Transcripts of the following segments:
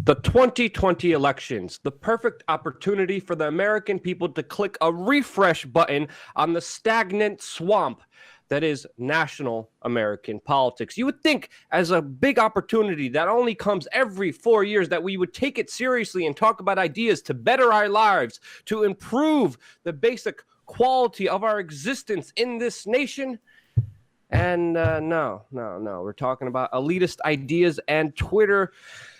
The 2020 elections, the perfect opportunity for the American people to click a refresh button on the stagnant swamp that is national American politics. You would think, as a big opportunity that only comes every 4 years, that we would take it seriously and talk about ideas to better our lives, to improve the basic quality of our existence in this nation. And no. We're talking about elitist ideas and Twitter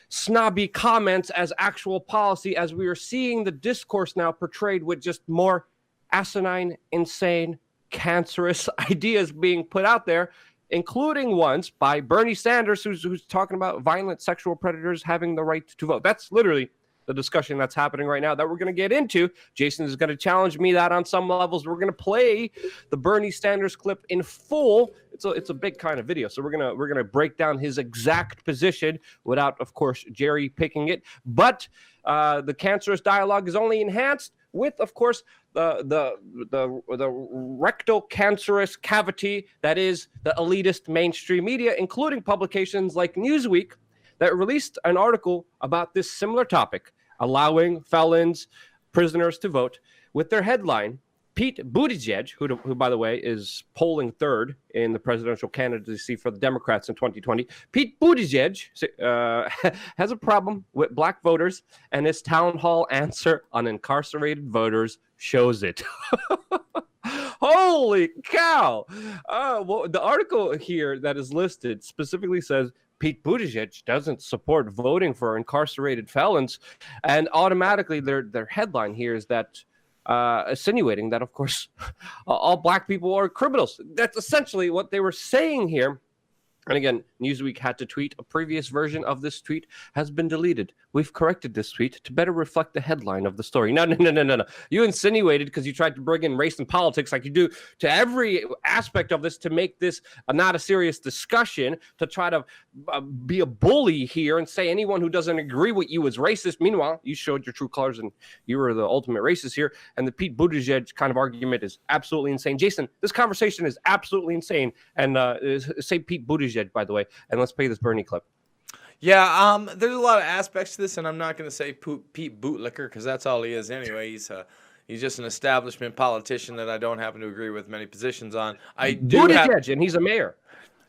snobby comments as actual policy, as we are seeing the discourse now portrayed with just more asinine, insane, cancerous ideas being put out there, including ones by Bernie Sanders, who's talking about violent sexual predators having the right to vote. That's literally the discussion that's happening right now that we're going to get into. Jason is going to challenge me that on some levels. We're going to play the Bernie Sanders clip in full. It's a big kind of video, so we're gonna break down his exact position without, of course, Jerry picking it. But the cancerous dialogue is only enhanced with, of course, the rectal cancerous cavity that is the elitist mainstream media, including publications like Newsweek, that released an article about this similar topic, allowing felons, prisoners to vote, with their headline, Pete Buttigieg, who, by the way, is polling third in the presidential candidacy for the Democrats in 2020. Pete Buttigieg has a problem with black voters, and his town hall answer on incarcerated voters shows it. Holy cow! Well, the article here that is listed specifically says Pete Buttigieg doesn't support voting for incarcerated felons, and automatically their headline here is that insinuating that, of course, all black people are criminals. That's essentially what they were saying here. And again, Newsweek had to tweet. A previous version of this tweet has been deleted. We've corrected this tweet to better reflect the headline of the story. No. You insinuated, because you tried to bring in race and politics like you do to every aspect of this, to make this not a serious discussion, to try to be a bully here and say anyone who doesn't agree with you is racist. Meanwhile, you showed your true colors and you were the ultimate racist here. And the Pete Buttigieg kind of argument is absolutely insane. Jason, this conversation is absolutely insane. And say Pete Buttigieg, by the way, and let's play this Bernie clip. Yeah, there's a lot of aspects to this, and I'm not going to say Pete Bootlicker, because that's all he is anyway. He's just an establishment politician that I don't happen to agree with many positions on. Buttigieg, and he's a mayor.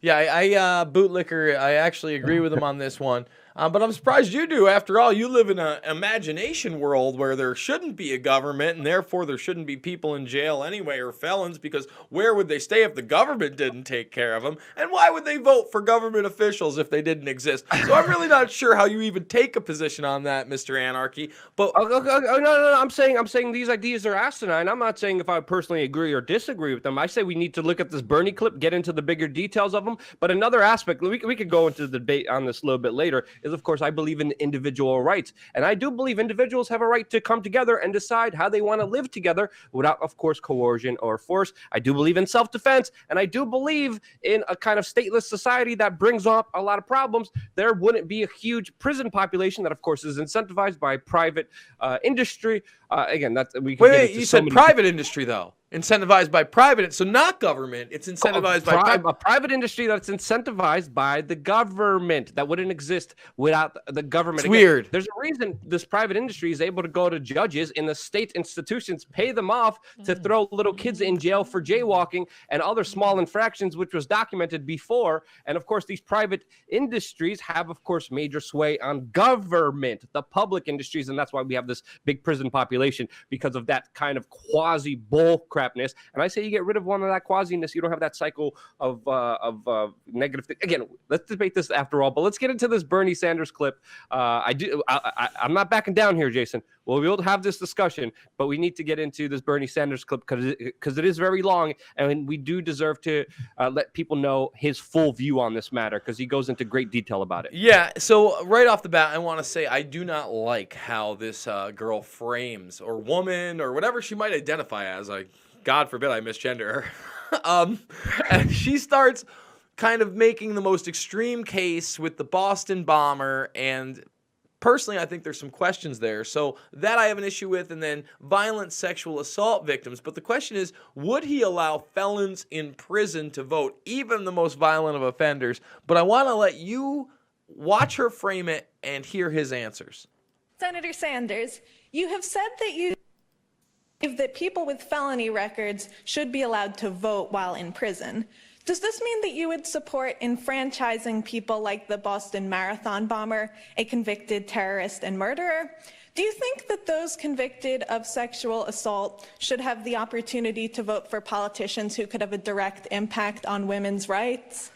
Yeah, I Bootlicker, I actually agree with him on this one. But I'm surprised you do. After all, you live in an imagination world where there shouldn't be a government, and therefore there shouldn't be people in jail anyway, or felons, because where would they stay if the government didn't take care of them? And why would they vote for government officials if they didn't exist? So I'm really not sure how you even take a position on that, Mr. Anarchy. But no. I'm saying these ideas are asinine. I'm not saying if I personally agree or disagree with them. I say we need to look at this Bernie clip, get into the bigger details of them. But another aspect, we could go into the debate on this a little bit later, is, of course, I believe in individual rights. And I do believe individuals have a right to come together and decide how they want to live together without, of course, coercion or force. I do believe in self-defense, and I do believe in a kind of stateless society that brings up a lot of problems. There wouldn't be a huge prison population that, of course, is incentivized by private industry. Again, that's we can wait, you said private industry, though. Incentivized by private, so not government. It's incentivized by a private industry that's incentivized by the government. That wouldn't exist without the government. It's weird. There's a reason this private industry is able to go to judges in the state institutions, pay them off to throw little kids in jail for jaywalking and other small infractions, which was documented before. And of course, these private industries have, of course, major sway on government, the public industries, and that's why we have this big prison population, because of that kind of quasi bull crapness. And I say you get rid of one of that quasiness, you don't have that cycle of negative thing. Again, let's debate this after all, but let's get into this Bernie Sanders clip. I'm not backing down here, Jason. Well, we'll have this discussion, but we need to get into this Bernie Sanders clip because it is very long, and we do deserve to let people know his full view on this matter, because he goes into great detail about it. Yeah, so right off the bat, I want to say I do not like how this girl frames, or woman, or whatever she might identify as. God forbid I misgender her. And she starts kind of making the most extreme case with the Boston bomber, and personally, I think there's some questions there. So that I have an issue with, and then violent sexual assault victims. But the question is, would he allow felons in prison to vote, even the most violent of offenders? But I want to let you watch her frame it and hear his answers. Senator Sanders, you have said that you believe that people with felony records should be allowed to vote while in prison. Does this mean that you would support enfranchising people like the Boston Marathon bomber, a convicted terrorist and murderer? Do you think that those convicted of sexual assault should have the opportunity to vote for politicians who could have a direct impact on women's rights?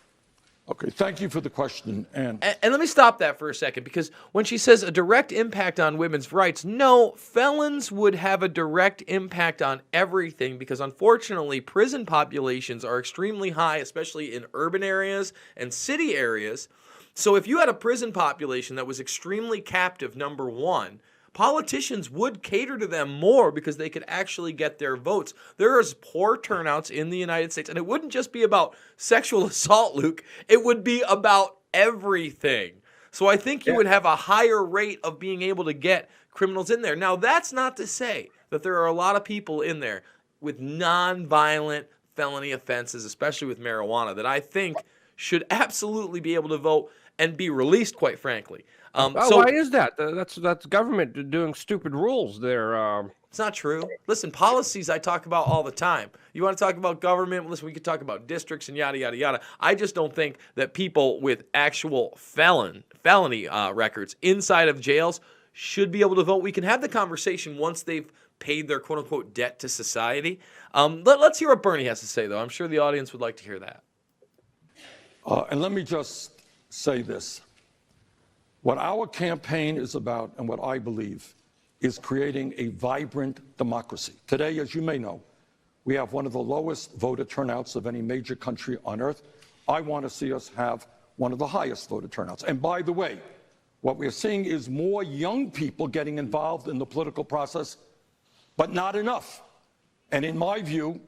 Okay, thank you for the question, Ann. And let me stop that for a second, because when she says a direct impact on women's rights, no, felons would have a direct impact on everything, because unfortunately prison populations are extremely high, especially in urban areas and city areas. So if you had a prison population that was extremely captive, number one, politicians would cater to them more because they could actually get their votes. There is poor turnouts in the United States, and it wouldn't just be about sexual assault, Luke. It would be about everything. So I think you would have a higher rate of being able to get criminals in there. Now, that's not to say that there are a lot of people in there with non-violent felony offenses, especially with marijuana, that I think should absolutely be able to vote and be released, quite frankly. Why is that? That's government doing stupid rules there. It's not true. Listen, policies I talk about all the time. You want to talk about government? Listen, we could talk about districts and yada, yada, yada. I just don't think that people with actual felony records inside of jails should be able to vote. We can have the conversation once they've paid their quote-unquote debt to society. Let's hear what Bernie has to say, though. I'm sure the audience would like to hear that. And let me just say this. What our campaign is about, and what I believe, is creating a vibrant democracy. Today, as you may know, we have one of the lowest voter turnouts of any major country on earth. I want to see us have one of the highest voter turnouts. And by the way, what we're seeing is more young people getting involved in the political process, but not enough. And in my view,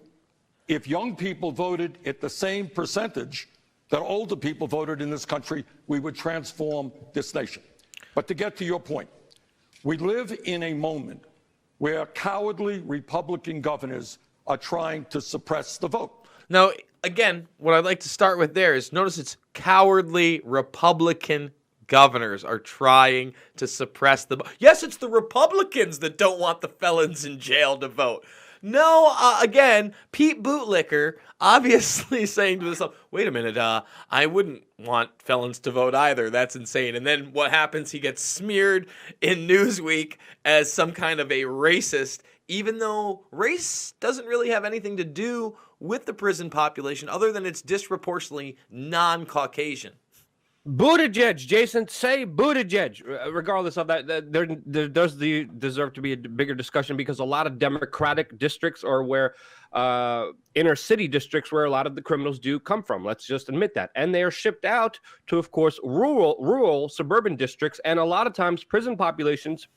if young people voted at the same percentage that older people voted in this country, we would transform this nation. But to get to your point, we live in a moment where cowardly Republican governors are trying to suppress the vote. Now, again, what I'd like to start with there is notice it's cowardly Republican governors are trying to suppress the vote. Yes, it's the Republicans that don't want the felons in jail to vote. No, again, Pete Bootlicker obviously saying to himself, wait a minute, I wouldn't want felons to vote either. That's insane. And then what happens? He gets smeared in Newsweek as some kind of a racist, even though race doesn't really have anything to do with the prison population other than it's disproportionately non-Caucasian. Buttigieg, Jason, say Buttigieg. Regardless of that, there does deserve to be a bigger discussion, because a lot of Democratic districts are where inner city districts where a lot of the criminals do come from. Let's just admit that. And they are shipped out to, of course, rural suburban districts. And a lot of times prison populations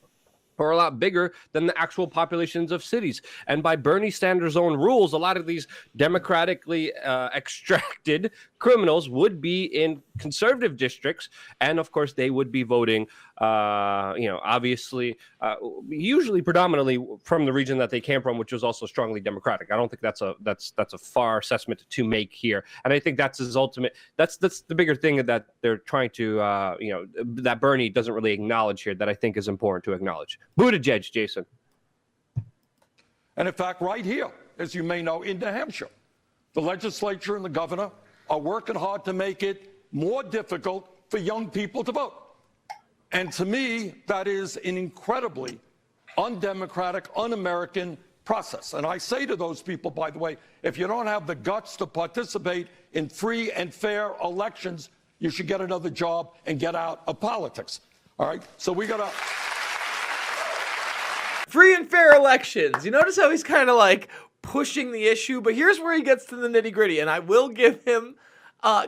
are a lot bigger than the actual populations of cities. And by Bernie Sanders' own rules, a lot of these democratically extracted criminals would be in conservative districts. And of course, they would be voting, obviously, usually predominantly from the region that they came from, which was also strongly Democratic. I don't think that's a far assessment to make here. And I think that's his ultimate, that's the bigger thing that they're trying to, that Bernie doesn't really acknowledge here, that I think is important to acknowledge. Buttigieg, Jason. And in fact, right here, as you may know, in New Hampshire, the legislature and the governor are working hard to make it more difficult for young people to vote. And to me, that is an incredibly undemocratic, un-American process. And I say to those people, by the way, if you don't have the guts to participate in free and fair elections, you should get another job and get out of politics. All right? So we got to... Free and fair elections. You notice how he's kind of like pushing the issue, but here's where he gets to the nitty gritty, and I will give him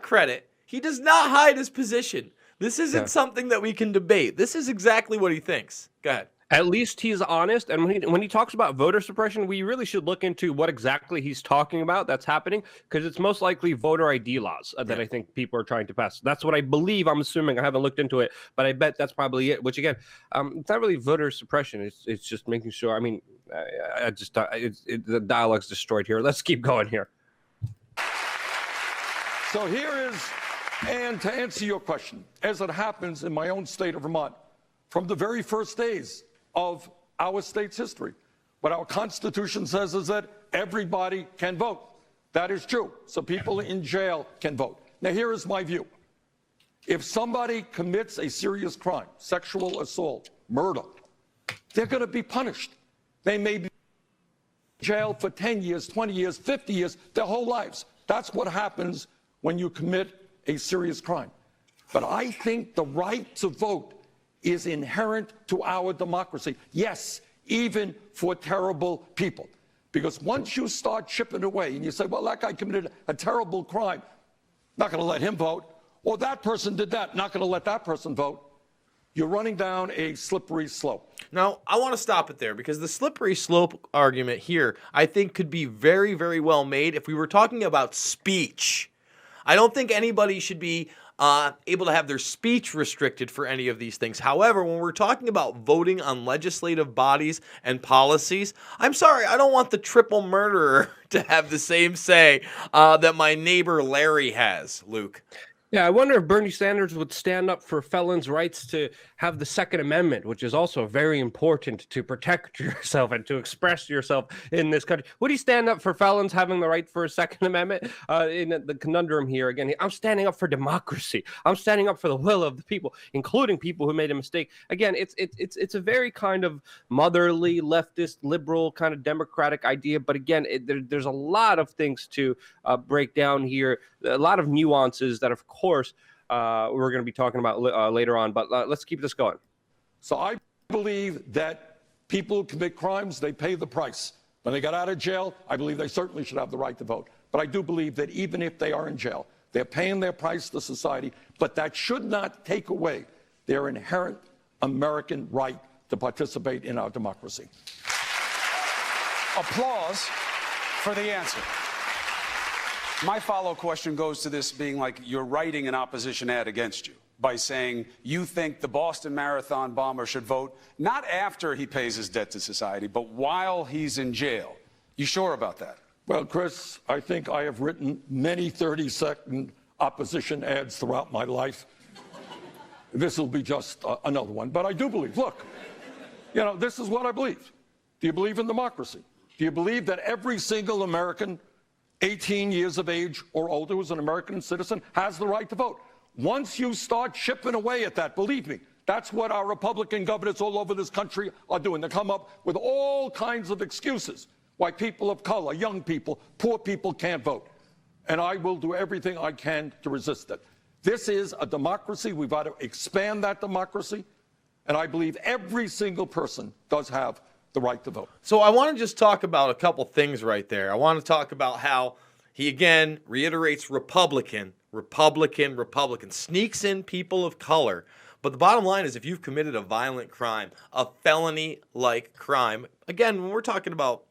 credit. He does not hide his position. This isn't something that we can debate. This is exactly what he thinks. Go ahead. At least he's honest. And when he talks about voter suppression, we really should look into what exactly he's talking about that's happening, because it's most likely voter ID laws that I think people are trying to pass. That's what I believe. I'm assuming. I haven't looked into it, but I bet that's probably it. Which again, it's not really voter suppression. It's just making sure. I mean, the dialogue's destroyed here. Let's keep going here. So here is And to answer your question, as it happens in my own state of Vermont, from the very first days of our state's history, what our Constitution says is that everybody can vote. That is true. So people in jail can vote. Now, here is my view. If somebody commits a serious crime, sexual assault, murder, they're going to be punished. They may be in jail for 10 years, 20 years, 50 years, their whole lives. That's what happens when you commit a serious crime. But I think the right to vote is inherent to our democracy. Yes, even for terrible people. Because once you start chipping away and you say, well, that guy committed a terrible crime, not going to let him vote, or that person did that, not going to let that person vote, you're running down a slippery slope. Now, I want to stop it there because the slippery slope argument here, I think, could be very, very well made if we were talking about speech. I don't think anybody should be able to have their speech restricted for any of these things. However, when we're talking about voting on legislative bodies and policies, I'm sorry, I don't want the triple murderer to have the same say that my neighbor Larry has, Luke. Yeah, I wonder if Bernie Sanders would stand up for felons' rights to have the Second Amendment, which is also very important to protect yourself and to express yourself in this country. Would he stand up for felons having the right for a Second Amendment? In the conundrum here, again, I'm standing up for democracy. I'm standing up for the will of the people, including people who made a mistake. Again, it's a very kind of motherly, leftist, liberal, kind of democratic idea. But again, there's a lot of things to break down here, a lot of nuances that, of course, we're going to be talking about later on, but let's keep this going. So I believe that people who commit crimes, they pay the price. When they got out of jail, I believe they certainly should have the right to vote. But I do believe that even if they are in jail, they're paying their price to society, but that should not take away their inherent American right to participate in our democracy. Applause for the answer. My follow-up question goes to this being like you're writing an opposition ad against you by saying you think the Boston Marathon bomber should vote not after he pays his debt to society, but while he's in jail. You sure about that? Well, Chris, I think I have written many 30-second opposition ads throughout my life. This will be just another one. But I do believe, look, you know, this is what I believe. Do you believe in democracy? Do you believe that every single American 18 years of age or older who's an American citizen has the right to vote? Once you start chipping away at that, believe me, that's what our Republican governors all over this country are doing. They come up with all kinds of excuses why people of color, young people, poor people can't vote. And I will do everything I can to resist it. This is a democracy. We've got to expand that democracy. And I believe every single person does have the right to vote. So I want to just talk about a couple things right there. I want to talk about how he again reiterates Republican, sneaks in people of color. But the bottom line is if you've committed a violent crime, a felony-like crime, again, when we're talking about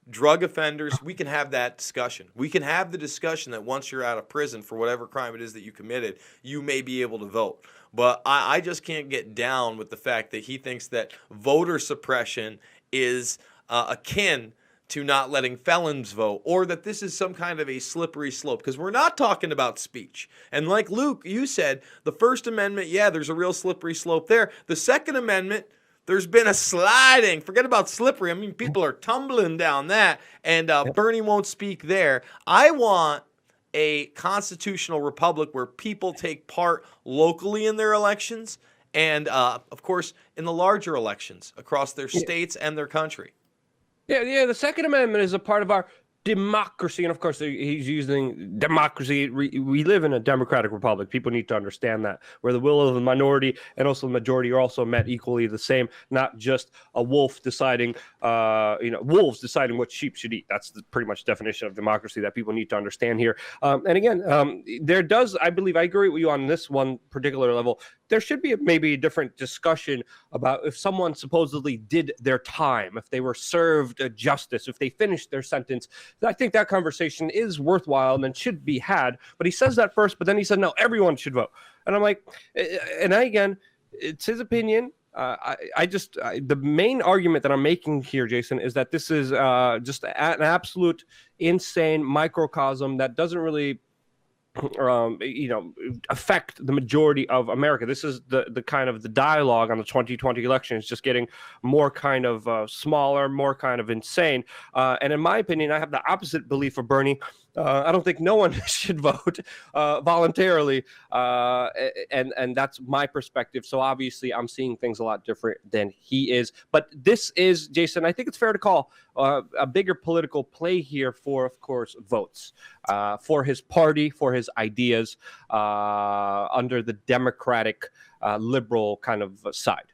drug offenders, we can have that discussion. We can have the discussion that once you're out of prison for whatever crime it is that you committed, you may be able to vote. But I just can't get down with the fact that he thinks that voter suppression is akin to not letting felons vote, or that this is some kind of a slippery slope, because we're not talking about speech. And like Luke, you said, the First Amendment, yeah, there's a real slippery slope there. The Second Amendment, there's been a sliding. Forget about slippery. I mean, people are tumbling down that, and Bernie won't speak there. I want a constitutional republic where people take part locally in their elections and, of course, in the larger elections across their states and their country. Yeah, the Second Amendment is a part of our democracy. And of course, he's using democracy. We live in a democratic republic. People need to understand that, where the will of the minority and also the majority are also met equally the same, not just a wolf deciding, wolves deciding what sheep should eat. That's the pretty much definition of democracy that people need to understand here. And again, there does, I believe, I agree with you on this one particular level. There should be maybe a different discussion about if someone supposedly did their time, if they were served justice, if they finished their sentence. I think that conversation is worthwhile and should be had. But he says that first, but then he said, no, everyone should vote. And I'm like, again, it's his opinion. The main argument that I'm making here, Jason, is that this is just an absolute insane microcosm that doesn't really affect the majority of America. This is the kind of the dialogue on the 2020 election is just getting more kind of smaller, more kind of insane. And in my opinion, I have the opposite belief of Bernie. I don't think no one should vote voluntarily, and that's my perspective. So obviously, I'm seeing things a lot different than he is. But this is, Jason, I think it's fair to call a bigger political play here for, of course, votes for his party, for his ideas under the Democratic liberal kind of side.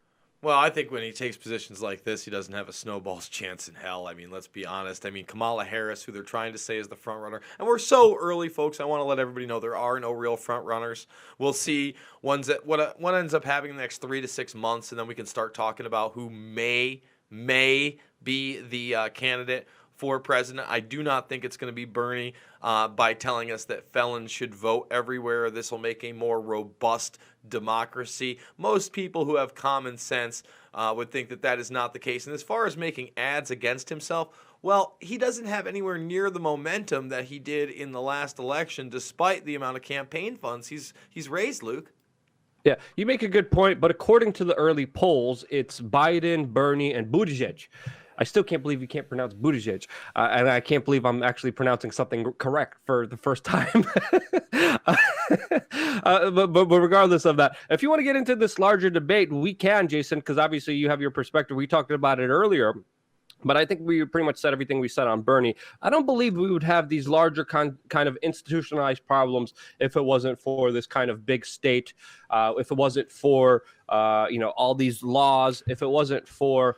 Well, I think when he takes positions like this, he doesn't have a snowball's chance in hell. I mean, let's be honest. I mean, Kamala Harris, who they're trying to say is the front runner, and we're so early, folks. I want to let everybody know there are no real front runners. We'll see what ends up happening in the next 3 to 6 months, and then we can start talking about who may be the candidate for president. I do not think it's going to be Bernie by telling us that felons should vote everywhere. This will make a more robust democracy. Most people who have common sense would think that that is not the case. And as far as making ads against himself, well, he doesn't have anywhere near the momentum that he did in the last election, despite the amount of campaign funds he's raised, Luke. Yeah, you make a good point, but according to the early polls, it's Biden, Bernie, and Buttigieg. I still can't believe you can't pronounce Buttigieg, and I can't believe I'm actually pronouncing something correct for the first time. But regardless of that, if you want to get into this larger debate, we can, Jason, because obviously you have your perspective. We talked about it earlier. But I think we pretty much said everything we said on Bernie. I don't believe we would have these larger kind of institutionalized problems if it wasn't for this kind of big state, if it wasn't for, all these laws, if it wasn't for,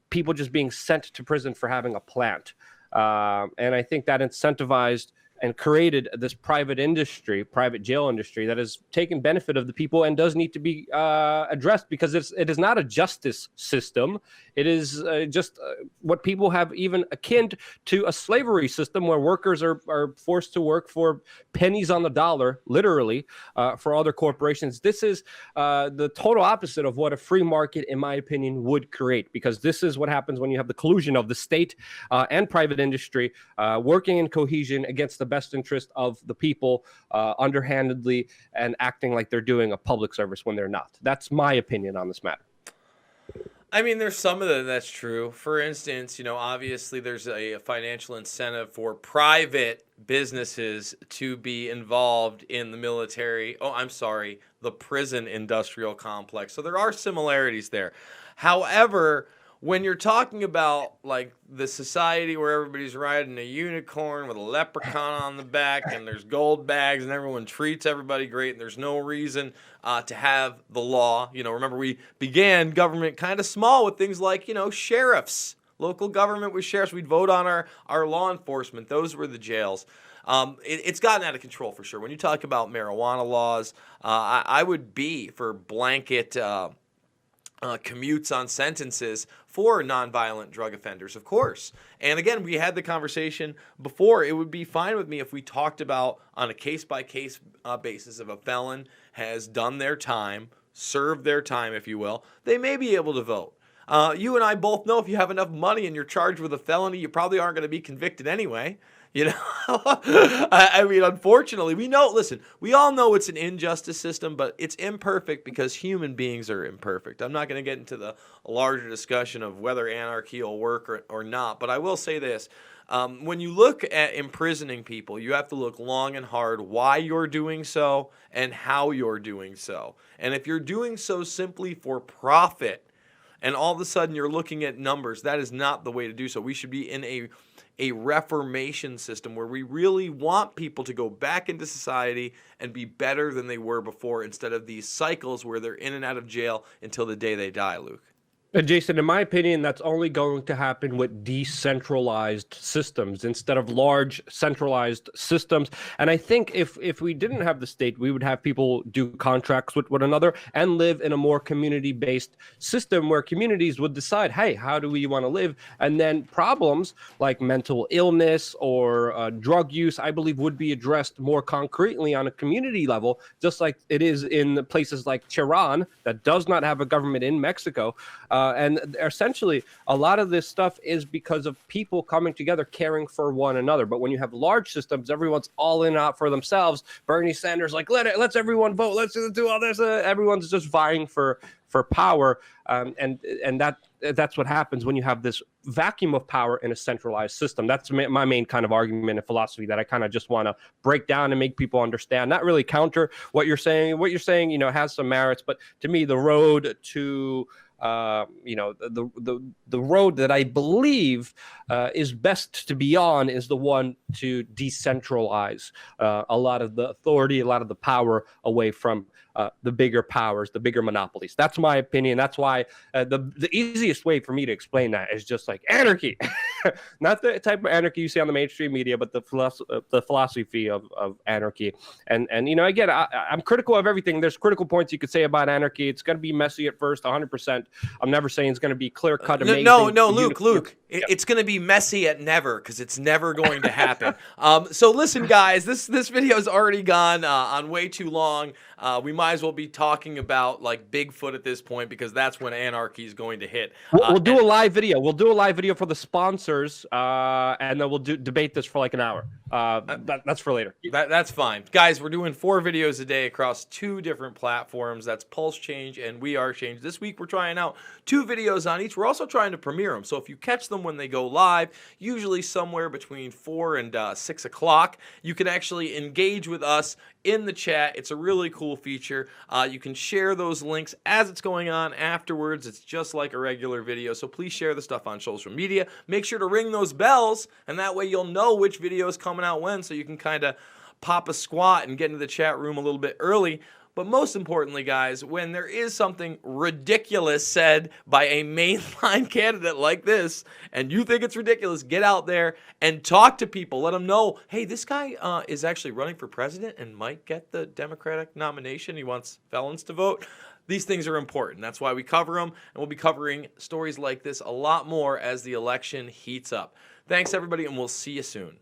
people just being sent to prison for having a plant. And I think that incentivized and created this private jail industry that has taken benefit of the people and does need to be addressed, because it is not a justice system. It is just what people have even akin to a slavery system where workers are forced to work for pennies on the dollar, literally, for other corporations. This is the total opposite of what a free market, in my opinion, would create, because this is what happens when you have the collusion of the state and private industry working in cohesion against the best interest of the people, underhandedly, and acting like they're doing a public service when they're not. That's my opinion on this matter. I mean, there's some of that's true. For instance, obviously there's a financial incentive for private businesses to be involved in the military. Oh, I'm sorry, the prison industrial complex. So there are similarities there. However, when you're talking about like the society where everybody's riding a unicorn with a leprechaun on the back and there's gold bags and everyone treats everybody great and there's no reason to have the law. Remember we began government kind of small with things like, sheriffs, local government with sheriffs. We'd vote on our law enforcement. Those were the jails. It's gotten out of control for sure. When you talk about marijuana laws, I would be for blanket commutes on sentences for nonviolent drug offenders, of course. And again, we had the conversation before. It would be fine with me if we talked about on a case-by-case basis, if a felon has done their time, served their time, if you will, they may be able to vote. You and I both know if you have enough money and you're charged with a felony, you probably aren't going to be convicted anyway. I mean, unfortunately, we all know it's an injustice system, but it's imperfect because human beings are imperfect. I'm not going to get into the larger discussion of whether anarchy will work or not, but I will say this. When you look at imprisoning people, you have to look long and hard why you're doing so and how you're doing so. And if you're doing so simply for profit, and all of a sudden you're looking at numbers, that is not the way to do so. We should be in a reformation system where we really want people to go back into society and be better than they were before, instead of these cycles where they're in and out of jail until the day they die, Luke. Jason, in my opinion, that's only going to happen with decentralized systems instead of large centralized systems. And I think if we didn't have the state, we would have people do contracts with one another and live in a more community-based system where communities would decide, hey, how do we want to live? And then problems like mental illness or drug use, I believe, would be addressed more concretely on a community level, just like it is in places like Tehran that does not have a government in Mexico. And essentially, a lot of this stuff is because of people coming together, caring for one another. But when you have large systems, everyone's all in out for themselves. Bernie Sanders like, let's everyone vote. Let's do all this. Everyone's just vying for power, and that's what happens when you have this vacuum of power in a centralized system. That's my main kind of argument and philosophy that I kind of just want to break down and make people understand. Not really counter what you're saying. What you're saying, has some merits, but to me, the road to the road that I believe is best to be on is the one to decentralize a lot of the authority, a lot of the power away from the bigger powers, the bigger monopolies. That's my opinion. That's why the easiest way for me to explain that is just like anarchy, not the type of anarchy you see on the mainstream media, but the philosophy of anarchy. And again, I'm critical of everything. There's critical points you could say about anarchy. It's going to be messy at first, 100%. I'm never saying it's going to be clear cut. No, Luke. It's going to be messy at never, because it's never going to happen. So listen, guys, this video has already gone on way too long. We might as well be talking about like Bigfoot at this point, because that's when anarchy is going to hit. We'll do a live video. We'll do a live video for the sponsors, and then we'll debate this for like an hour. That's for later. That's fine. Guys, we're doing 4 videos a day across 2 different platforms. That's Pulse Change and We Are Change. This week, we're trying out 2 videos on each. We're also trying to premiere them. So if you catch them when they go live, usually somewhere between 4 and 6 o'clock, you can actually engage with us in the chat. It's a really cool feature. You can share those links as it's going on afterwards. It's just like a regular video. So please share the stuff on social media. Make sure to ring those bells, and that way you'll know which video is coming out when, so you can kind of pop a squat and get into the chat room a little bit early. But most importantly, guys, when there is something ridiculous said by a mainline candidate like this, and you think it's ridiculous, get out there and talk to people. Let them know, hey, this guy is actually running for president and might get the Democratic nomination. He wants felons to vote. These things are important. That's why we cover them, and we'll be covering stories like this a lot more as the election heats up. Thanks, everybody, and we'll see you soon.